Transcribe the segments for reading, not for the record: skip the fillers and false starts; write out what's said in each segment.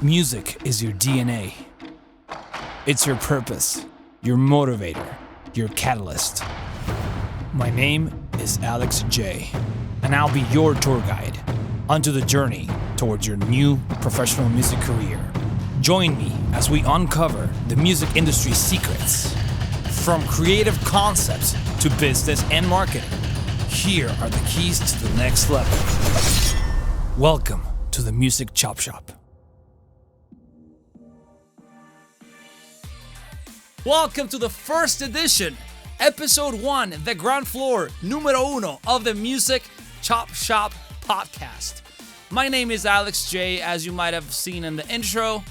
Music is your DNA. It's your purpose, your motivator, your catalyst. My name is Alex J, and I'll be your tour guide onto the journey towards your new professional music career. Join me as we uncover the music industry's secrets. From creative concepts to business and marketing, here are the keys to the next level. Welcome to the Music Chop Shop. Welcome to the first edition, episode 1, the ground floor, numero uno of the Music Chop Shop Podcast. My name is Alex J, as you might have seen in the intro.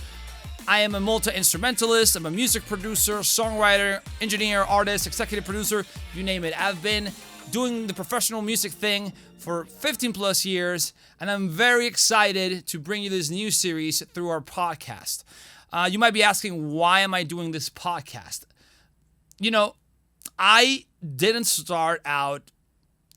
I am a multi-instrumentalist, I'm a music producer, songwriter, engineer, artist, executive producer, you name it. I've been doing the professional music thing for 15 plus years, and I'm very excited to bring you this new series through our podcast. You might be asking, why am I doing this podcast? You know, I didn't start out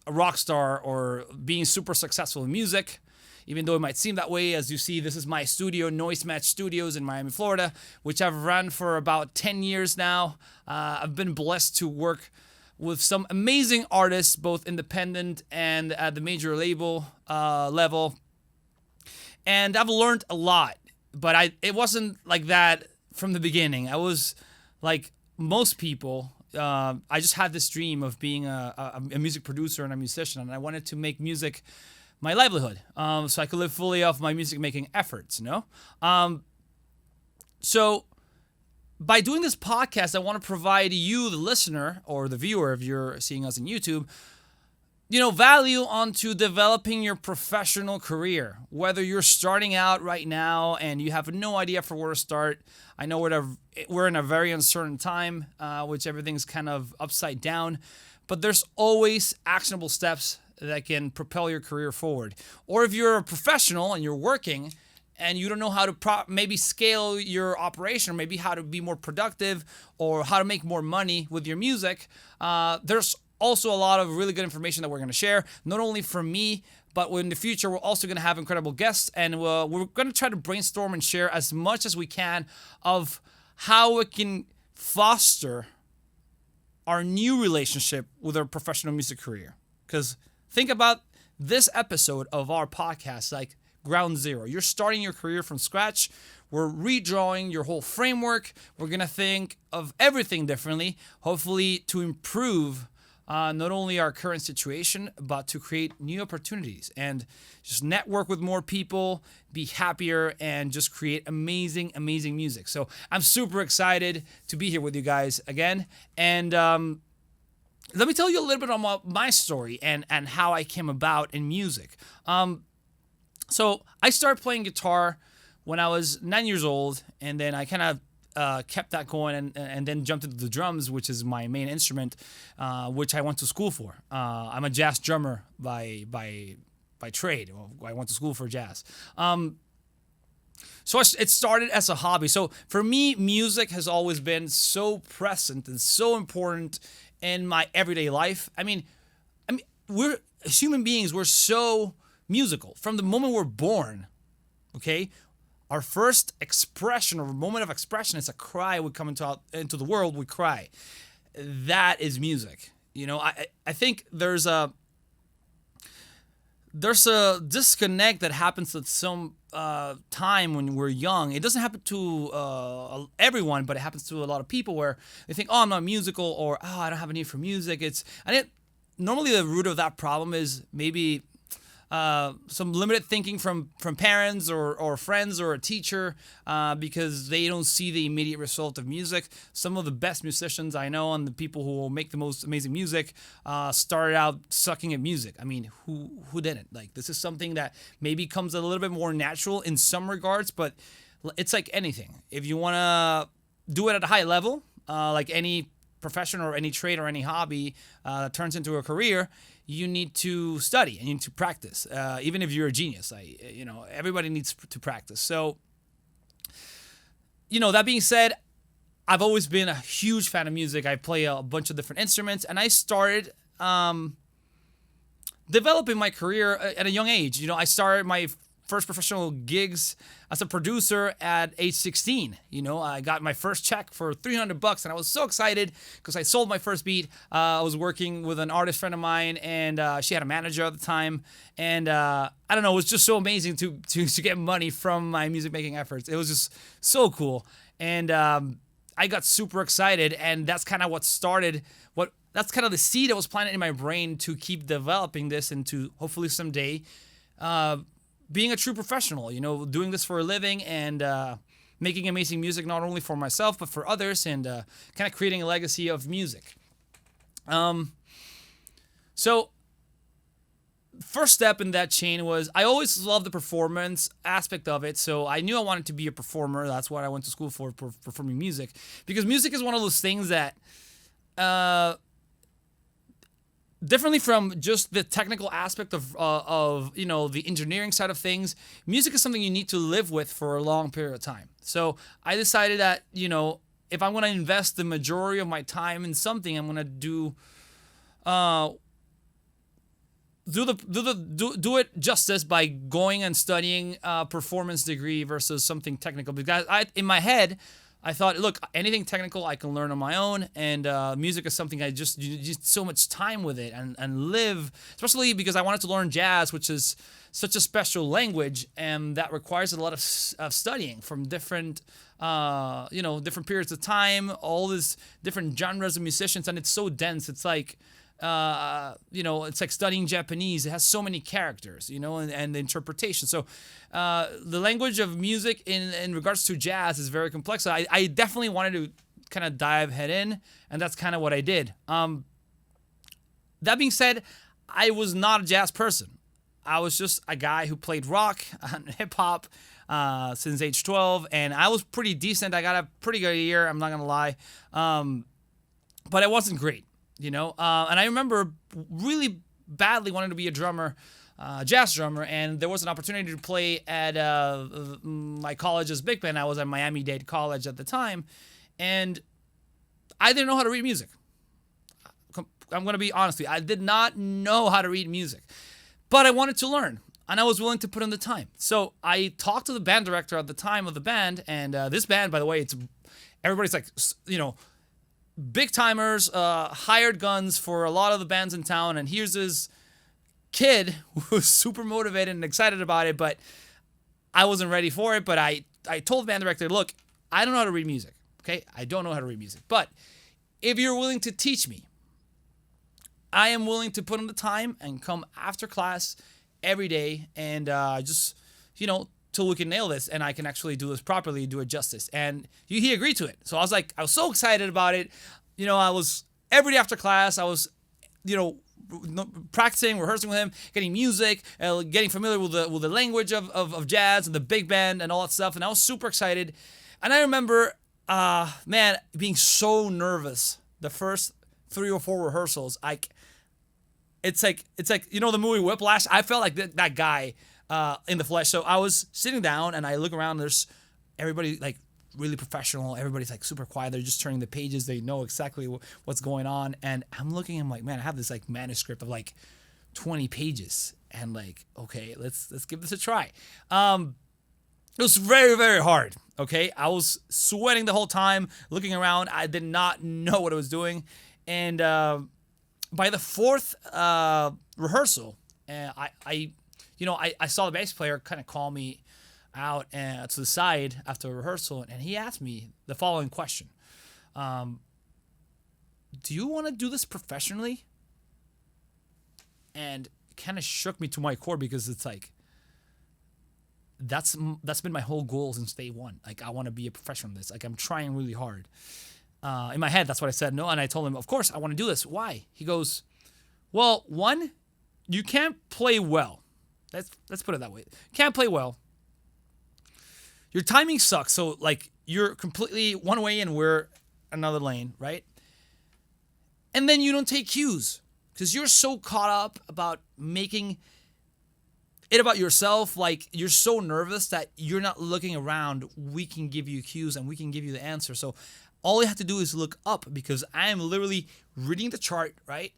a rock star or being super successful in music, even though it might seem that way. As you see, this is my studio, Noisematch Studios in Miami, Florida, which I've run for about 10 years now. I've been blessed to work with some amazing artists, both independent and at the major label level. And I've learned a lot. But it wasn't like that from the beginning. I was like most people. I just had this dream of being a music producer and a musician, and I wanted to make music my livelihood, so I could live fully off my music making efforts. So by doing this podcast, I want to provide you, the listener or the viewer, if you're seeing us on YouTube, value onto developing your professional career. Whether you're starting out right now and you have no idea for where to start. I know we're in a very uncertain time, which everything's kind of upside down, but there's always actionable steps that can propel your career forward. Or if you're a professional and you're working and you don't know how to maybe scale your operation, or maybe how to be more productive, or how to make more money with your music, there's also a lot of really good information that we're going to share, not only from me, but in the future, we're also going to have incredible guests, and we're going to try to brainstorm and share as much as we can of how we can foster our new relationship with our professional music career. Because think about this episode of our podcast like ground zero. You're starting your career from scratch. We're redrawing your whole framework. We're going to think of everything differently, hopefully to improve not only our current situation, but to create new opportunities and just network with more people, be happier, and just create amazing, amazing music. So I'm super excited to be here with you guys again. And let me tell you a little bit about my story and how I came about in music. So I started playing guitar when I was 9 years old, and then I kind of kept that going and then jumped into the drums, which is my main instrument, which I went to school for. I'm a jazz drummer by trade. I went to school for jazz. So it started as a hobby. So for me, music has always been so present and so important in my everyday life. I mean, we're as human beings, we're so musical from the moment we're born. Okay. Our first expression or moment of expression is a cry. We come into the world, we cry. That is music. I think there's a disconnect that happens at some time when we're young. It doesn't happen to everyone, but it happens to a lot of people where they think, I'm not musical, or I don't have a need for music. Normally the root of that problem is maybe some limited thinking from parents or friends or a teacher, because they don't see the immediate result of music. Some of the best musicians I know and the people who will make the most amazing music started out sucking at music. I mean, who didn't? Like, this is something that maybe comes a little bit more natural in some regards, but it's like anything. If you want to do it at a high level, like any profession or any trade or any hobby that turns into a career, you need to study and you need to practice. Even if you're a genius, everybody needs to practice. So, that being said, I've always been a huge fan of music. I play a bunch of different instruments, and I started developing my career at a young age. I started my first professional gigs as a producer at age 16. I got my first check for $300, and I was so excited because I sold my first beat. I was working with an artist friend of mine, and she had a manager at the time. And I don't know, it was just so amazing to get money from my music making efforts. It was just so cool. And I got super excited, and that's kind of what started that's kind of the seed that was planted in my brain to keep developing this and to hopefully someday being a true professional, doing this for a living and making amazing music not only for myself but for others, and kind of creating a legacy of music. So first step in that chain was I always loved the performance aspect of it, so I knew I wanted to be a performer. That's what I went to school for performing music, because music is one of those things that differently from just the technical aspect of the engineering side of things, music is something you need to live with for a long period of time. So I decided that if I'm going to invest the majority of my time in something, I'm going to do it justice by going and studying a performance degree versus something technical. Because in my head, I thought, look, anything technical I can learn on my own, and music is something you just so much time with it and live, especially because I wanted to learn jazz, which is such a special language, and that requires a lot of studying from different periods of time, all these different genres of musicians, and it's so dense. It's like it's like studying Japanese. It has so many characters, and the interpretation. So the language of music in regards to jazz is very complex. So I definitely wanted to kind of dive head in, and that's kind of what I did. That being said, I was not a jazz person. I was just a guy who played rock and hip hop since age 12, and I was pretty decent. I got a pretty good ear, I'm not gonna lie, but I wasn't great. And I remember really badly wanting to be a drummer, jazz drummer, and there was an opportunity to play at my college's big band. I was at Miami-Dade College at the time, and I didn't know how to read music. I'm going to be honest with you. I did not know how to read music, but I wanted to learn, and I was willing to put in the time. So I talked to the band director at the time of the band, and this band, by the way, everybody's like, big timers, hired guns for a lot of the bands in town, and here's this kid who's super motivated and excited about it, but I wasn't ready for it. But I told the band director, look, I don't know how to read music, okay? I don't know how to read music, but if you're willing to teach me, I am willing to put in the time and come after class every day and till we can nail this and I can actually do this properly, do it justice. And he agreed to it. So I was so excited about it. I was every day after class, I was, practicing, rehearsing with him, getting music, getting familiar with the language of jazz and the big band and all that stuff. And I was super excited. And I remember, being so nervous the first 3 or 4 rehearsals. It's like the movie Whiplash. I felt like that guy in the flesh. So I was sitting down and I look around. There's everybody like really professional. Everybody's like super quiet. They're just turning the pages. They know exactly what's going on. And I'm looking. I'm like, man, I have this like manuscript of like 20 pages. And like, okay, let's give this a try. It was very, very hard. Okay, I was sweating the whole time, looking around. I did not know what I was doing. And by the 4th rehearsal, I saw the bass player kind of call me out to the side after a rehearsal, and he asked me the following question: "Do you want to do this professionally?" And it kind of shook me to my core because it's like that's been my whole goal since day one. Like, I want to be a professional in this. Like, I'm trying really hard. In my head, that's what I said. No, and I told him, of course, I want to do this. Why? He goes, well, one, you can't play well. Let's put it that way. Can't play well. Your timing sucks. So, like, you're completely one way and we're another lane, right? And then you don't take cues because you're so caught up about making it about yourself. Like, you're so nervous that you're not looking around. We can give you cues and we can give you the answer. So all you have to do is look up, because I am literally reading the chart, right?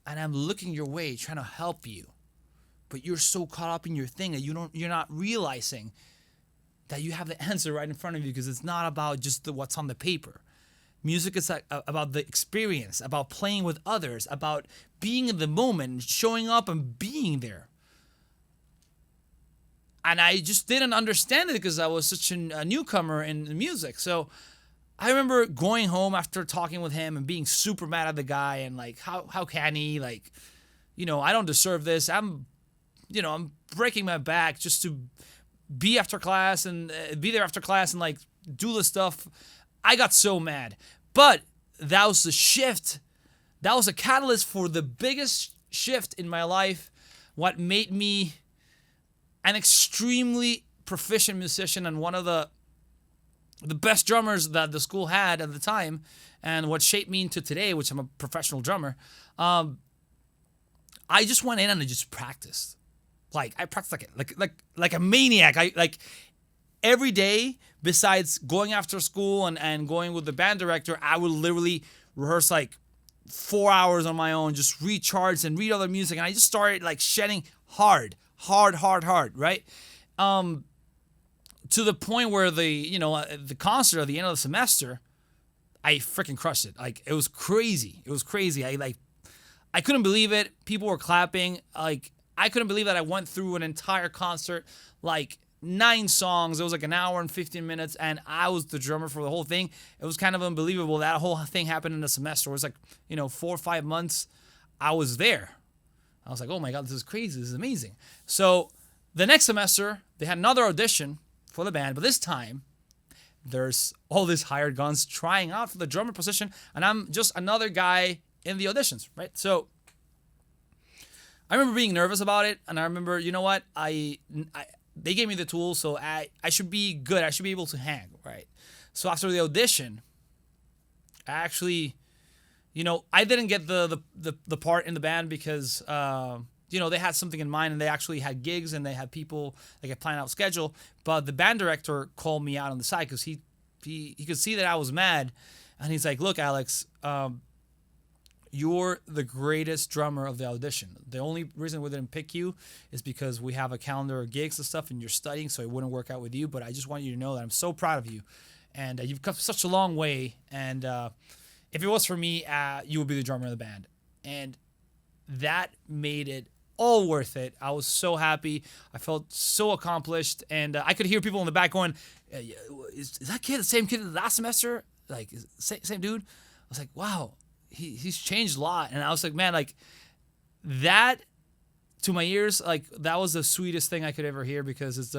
And I'm looking your way, trying to help you. but you're so caught up in your thing that you're not realizing that you have the answer right in front of you, because it's not about just what's on the paper. Music is about the experience, about playing with others, about being in the moment, showing up and being there. And I just didn't understand it because I was such a newcomer in music. So I remember going home after talking with him and being super mad at the guy and like, how can he, like, I don't deserve this. I'm breaking my back just to be after class and be there after class and like do the stuff. I got so mad. But that was the shift. That was a catalyst for the biggest shift in my life. What made me an extremely proficient musician and one of the best drummers that the school had at the time, and what shaped me into today, which I'm a professional drummer. I just went in and I just practiced. Like I practiced like a maniac. I like every day, besides going after school and going with the band director, I would literally rehearse like 4 hours on my own, just recharge and read other music. And I just started like shedding hard, right? To the point where the concert at the end of the semester, I freaking crushed it. Like it was crazy. I couldn't believe it. People were clapping. Like I couldn't believe that I went through an entire concert, like 9 songs. It was like an hour and 15 minutes, and I was the drummer for the whole thing. It was kind of unbelievable. That whole thing happened in a semester. It was like, 4 or 5 months I was there. I was like, oh my God, this is crazy. This is amazing. So the next semester, they had another audition for the band, but this time there's all these hired guns trying out for the drummer position, and I'm just another guy in the auditions, right? So I remember being nervous about it, and I remember, you know what, they gave me the tools, so I should be good. I should be able to hang, right? So after the audition, I actually, I didn't get the part in the band because, they had something in mind and they actually had gigs and they had people like a planned out schedule. But the band director called me out on the side because he could see that I was mad, and he's like, "Look, Alex, you're the greatest drummer of the audition. The only reason we didn't pick you is because we have a calendar of gigs and stuff and you're studying, so it wouldn't work out with you. But I just want you to know that I'm so proud of you. And you've come such a long way. And if it was for me, you would be the drummer of the band." And that made it all worth it. I was so happy. I felt so accomplished. And I could hear people in the back going, is that kid the same kid last semester? Like, same dude? I was like, wow. He's changed a lot. And I was like, man, like that to my ears, like that was the sweetest thing I could ever hear, because it's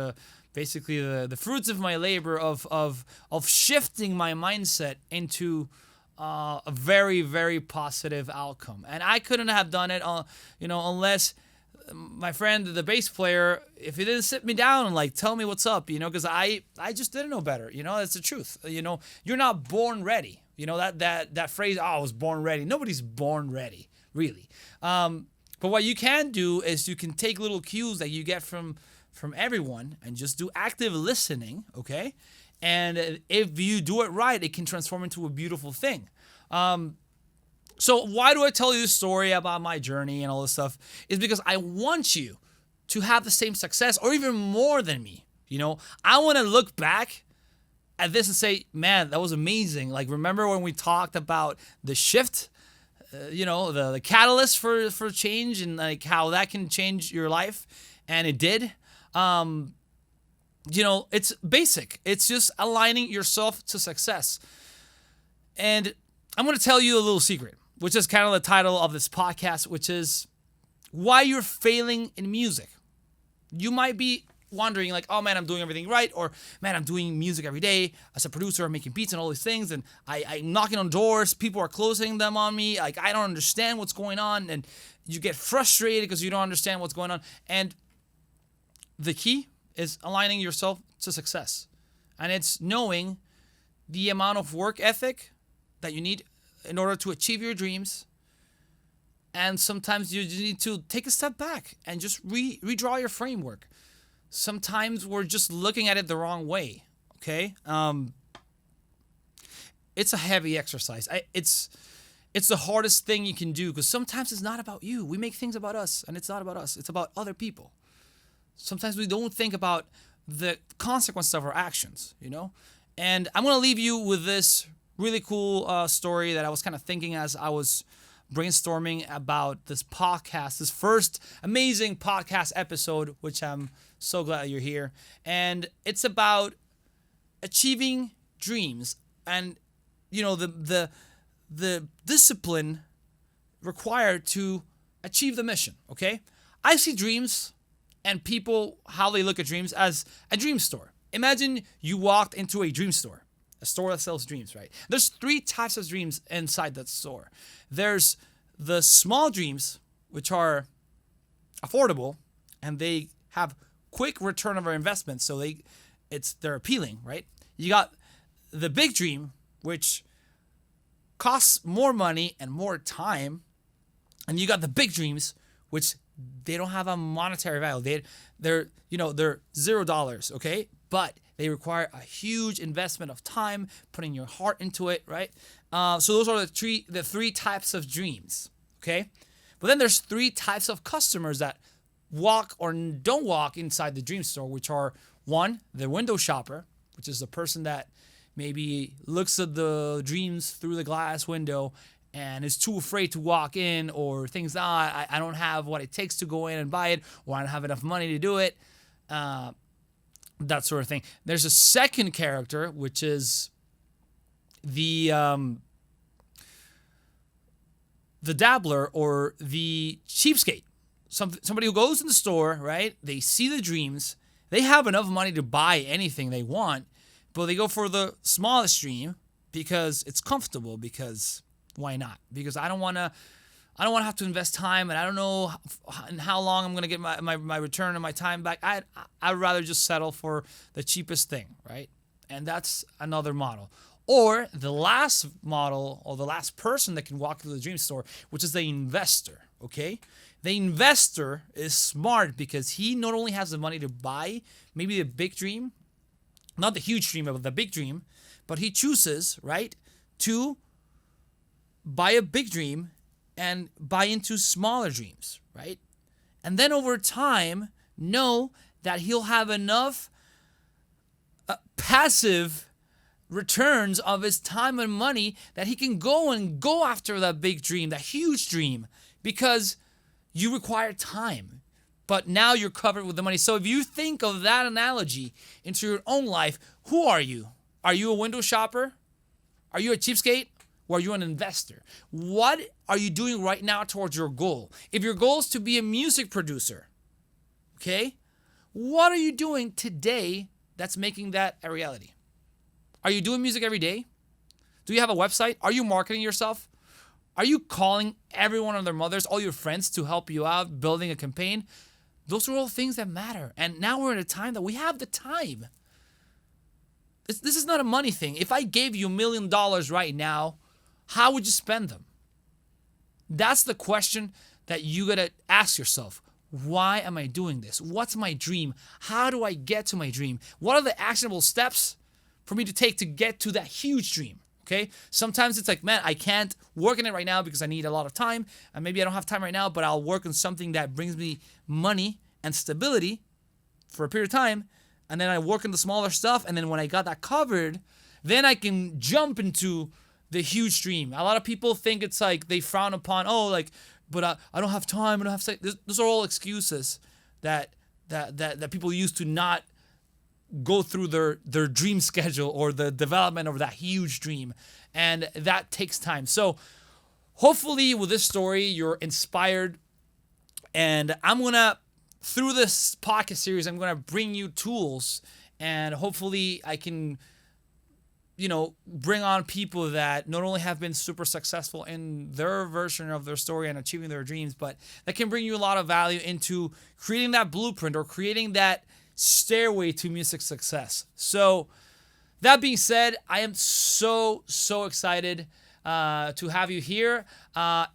basically the fruits of my labor of shifting my mindset into a very, very positive outcome. And I couldn't have done it, unless my friend, the bass player, if he didn't sit me down and like tell me what's up, because I just didn't know better. That's the truth. You're not born ready. That phrase, "Oh, I was born ready." Nobody's born ready, really. But what you can do is you can take little cues that you get from everyone and just do active listening, okay? And if you do it right, it can transform into a beautiful thing. So why do I tell you this story about my journey and all this stuff? Is because I want you to have the same success or even more than me. I want to look back at this and say, man, that was amazing. Like, remember when we talked about the shift, the catalyst for change, and like how that can change your life? And it did. It's basic. It's just aligning yourself to success. And I'm going to tell you a little secret, which is kind of the title of this podcast, which is why you're failing in music. You might be wondering like, oh man, I'm doing everything right, or man, I'm doing music every day as a producer, I'm making beats and all these things, and I'm knocking on doors, people are closing them on me, like I don't understand what's going on, and you get frustrated because you don't understand what's going on. And the key is aligning yourself to success, and it's knowing the amount of work ethic that you need in order to achieve your dreams. And sometimes you just need to take a step back and just redraw your framework. Sometimes we're just looking at it the wrong way, okay? It's a heavy exercise. it's the hardest thing you can do because sometimes it's not about you. We make things about us, and it's not about us. It's about other people. Sometimes we don't think about the consequences of our actions, And I'm going to leave you with this really cool story that I was kind of thinking as I was brainstorming about this podcast, this first amazing podcast episode, which I'm so glad you're here. And it's about achieving dreams and, the discipline required to achieve the mission, okay? I see dreams and people, how they look at dreams as a dream store. Imagine you walked into a dream store, a store that sells dreams, right? There's 3 types of dreams inside that store. There's the small dreams, which are affordable, and they have quick return of our investment, so they're appealing, right? You got the big dream, which costs more money and more time, and you got the big dreams, which they don't have a monetary value. They're $0, okay? But they require a huge investment of time, putting your heart into it, right? So those are the 3 types of dreams, okay? But then there's 3 types of customers that walk or don't walk inside the dream store, which are 1, the window shopper, which is the person that maybe looks at the dreams through the glass window and is too afraid to walk in, or thinks, I don't have what it takes to go in and buy it, or I don't have enough money to do it, that sort of thing. There's a second character, which is the dabbler or the cheapskate. Somebody who goes in the store, right? They see the dreams. They have enough money to buy anything they want, but they go for the smallest dream because it's comfortable, because why not? Because I don't want to have to invest time, and I don't know how long I'm going to get my return and my time back. I'd rather just settle for the cheapest thing, right? And that's another model. Or the last model, or the last person that can walk through the dream store, which is the investor, okay? The investor is smart because he not only has the money to buy maybe the big dream, not the huge dream, but the big dream, but he chooses, right, to buy a big dream and buy into smaller dreams, right? And then over time, know that he'll have enough passive returns of his time and money that he can go after that big dream, that huge dream, because you require time. But now you're covered with the money. So if you think of that analogy into your own life, who are you? Are you a window shopper? Are you a cheapskate? Or are you an investor? What are you doing right now towards your goal? If your goal is to be a music producer, okay, what are you doing today that's making that a reality? Are you doing music every day? Do you have a website? Are you marketing yourself? Are you calling every one of their mothers, all your friends, to help you out, building a campaign? Those are all things that matter. And now we're in a time that we have the time. This is not a money thing. If I gave you $1 million right now, how would you spend them? That's the question that you gotta ask yourself. Why am I doing this? What's my dream? How do I get to my dream? What are the actionable steps for me to take to get to that huge dream? Okay? Sometimes it's like, man, I can't work on it right now because I need a lot of time, and maybe I don't have time right now, but I'll work on something that brings me money and stability for a period of time, and then I work on the smaller stuff, and then when I got that covered, then I can jump into the huge dream. A lot of people think it's like they frown upon, but I don't have time, I don't have time. Those are all excuses that people use to not go through their dream schedule or the development of that huge dream. And that takes time. So hopefully with this story, you're inspired. And through this podcast series, I'm going to bring you tools, and hopefully I can bring on people that not only have been super successful in their version of their story and achieving their dreams, but that can bring you a lot of value into creating that blueprint or creating that stairway to music success. So that being said, I am so excited to have you here.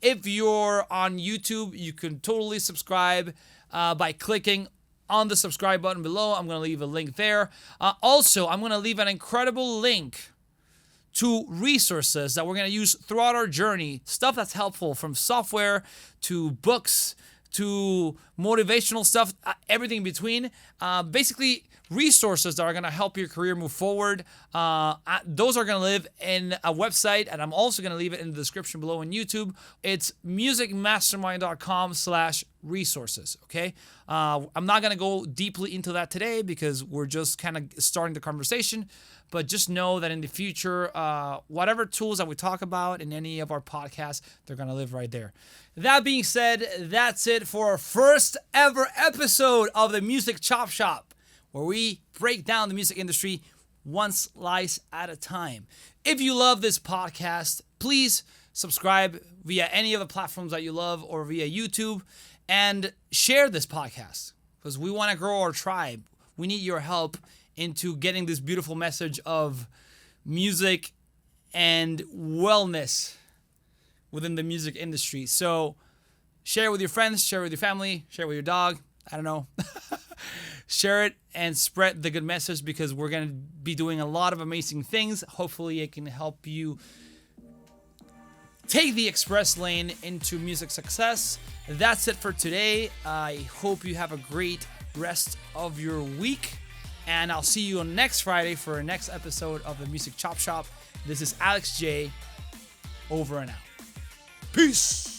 If you're on YouTube, you can totally subscribe by clicking on the subscribe button below. I'm going to leave a link there. Also, I'm going to leave an incredible link to resources that we're going to use throughout our journey. Stuff that's helpful, from software to books to motivational stuff, everything in between. Basically, resources that are going to help your career move forward. Those are going to live in a website, and I'm also going to leave it in the description below on YouTube. It's musicmastermind.com/resources, okay? I'm not going to go deeply into that today because we're just kind of starting the conversation, but just know that in the future, whatever tools that we talk about in any of our podcasts, they're going to live right there. That being said, that's it for our first ever episode of the Music Chop Shop, where we break down the music industry one slice at a time. If you love this podcast, please subscribe via any of the platforms that you love or via YouTube, and share this podcast because we want to grow our tribe. We need your help into getting this beautiful message of music and wellness within the music industry. So share it with your friends, share it with your family, share it with your dog. I don't know. Share it and spread the good message because we're going to be doing a lot of amazing things. Hopefully it can help you take the express lane into music success. That's it for today. I hope you have a great rest of your week. And I'll see you on next Friday for our next episode of the Music Chop Shop. This is Alex J. Over and out. Peace.